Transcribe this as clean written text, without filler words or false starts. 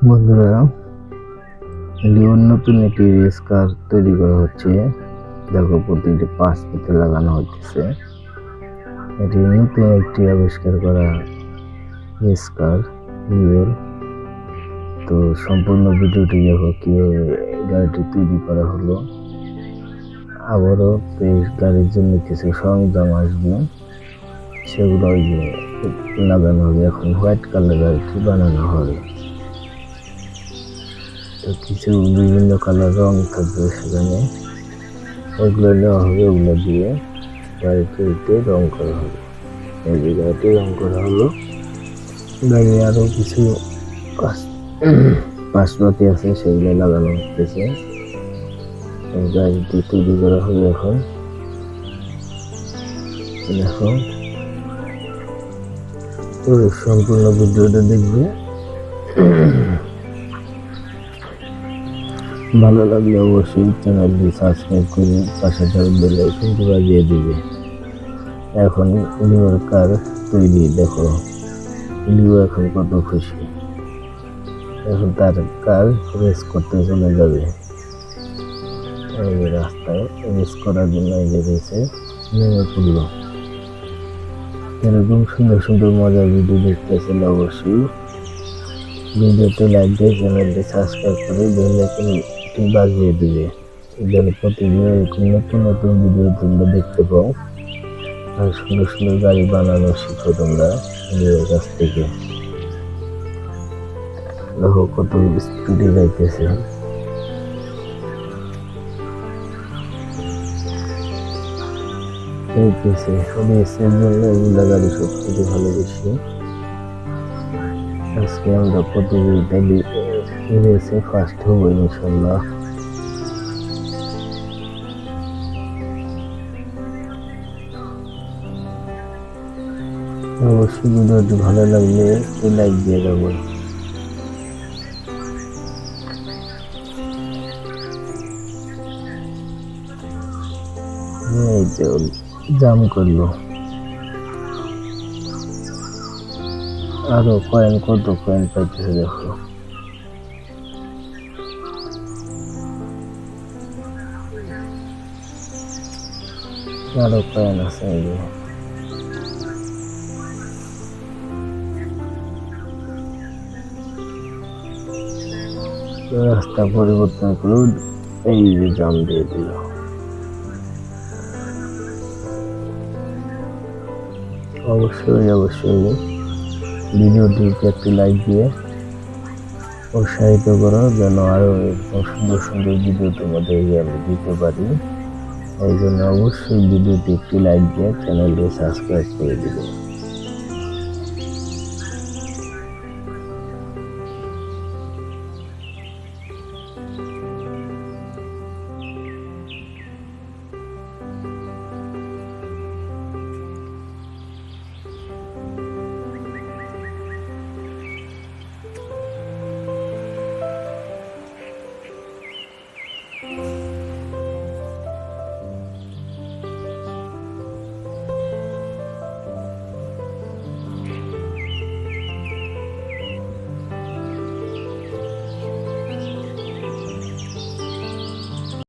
বন্ধুরা, লিওর নতুন একটি রেস কার তৈরি করা হচ্ছে। দেখো, প্রতিটি পাঁচ পেতে লাগানো হচ্ছে। এটি নতুন একটি আবিষ্কার করা রেস কার লিওর। তো সম্পূর্ণ ভিডিওটি দেখো কিভাবে গাড়িটি তৈরি করা হলো। আবারও এই গাড়ির জন্য কিছু সরঞ্জাম আসবে, সেগুলো লাগানো হবে। এখন হোয়াইট কালার গাড়িটি বানানো হবে। কিছু বিভিন্ন কালার রং থাকবে সেখানে, এগুলো নেওয়া হবে। ওগুলো দিয়ে গাড়িটিতে রং করা হবে। এই যে গাড়িটি রং করা হলো। গাড়ি আরো কিছু পাশপাতি আছে, সেগুলো লাগানো হচ্ছে। গাড়িটি তৈরি করা হবে এখন। দেখো, সম্পূর্ণ ভিডিওটা দেখবে। ভালো লাগলে অবশ্যই চ্যানেলটি সাবস্ক্রাইব করে পাশে থাকা বেল আইকনটি বাজিয়ে দিবে। এখন লিওর কার তৈরি। দেখো, লিও এখন কত খুশি। এখন তার কার রেস করতে চলে যাবে। এই যে রাস্তায় রেস করার জন্য এই যে রেসে নেমে পড়লো। এরকম সুন্দর সুন্দর মজার ভিডিও দেখতে চাইলে অবশ্যই ভিডিওতে লাইক দিয়ে চ্যানেলটি সাবস্ক্রাইব করে বেল আইকনটি বাজিয়ে দিবে, যেন প্রতিদিন এরকম নতুন নতুন ভিডিও তোমরা দেখতে পাও। আর সুন্দর সুন্দর গাড়ি বানানো শিখো তোমরা লিওর কাছ থেকে। দেখো কত স্পিডে যাইতেছে। রেসের জন্য এগুলা গাড়ি সব থেকে ভালোবেসি। আজকে আমরা প্রতিযোগিতা রেসে ফার্স্ট হবো ইনশাল্লাহ। অবশ্যই ভিডিওটি ভালো লাগলে একটু লাইক দিয়ে যাবো। এই তো জাম করলো। আরো কয়েন, কত কয়েন পাইতেছে দেখো। আরো কয়েন আছে। এই যে রাস্তা পরিবর্তন করে এই যে জাম দিয়ে দিল। অবশ্যই ভিডিওটিকে একটি লাইক দিয়ে উৎসাহিত করো, যেন আরো এরকম সুন্দর সুন্দর ভিডিও তোমাদেরকে আমি দিতে পারি। এই জন্য অবশ্যই ভিডিওটি একটি লাইক দিয়ে চ্যানেলটি সাবস্ক্রাইব করে দিবে।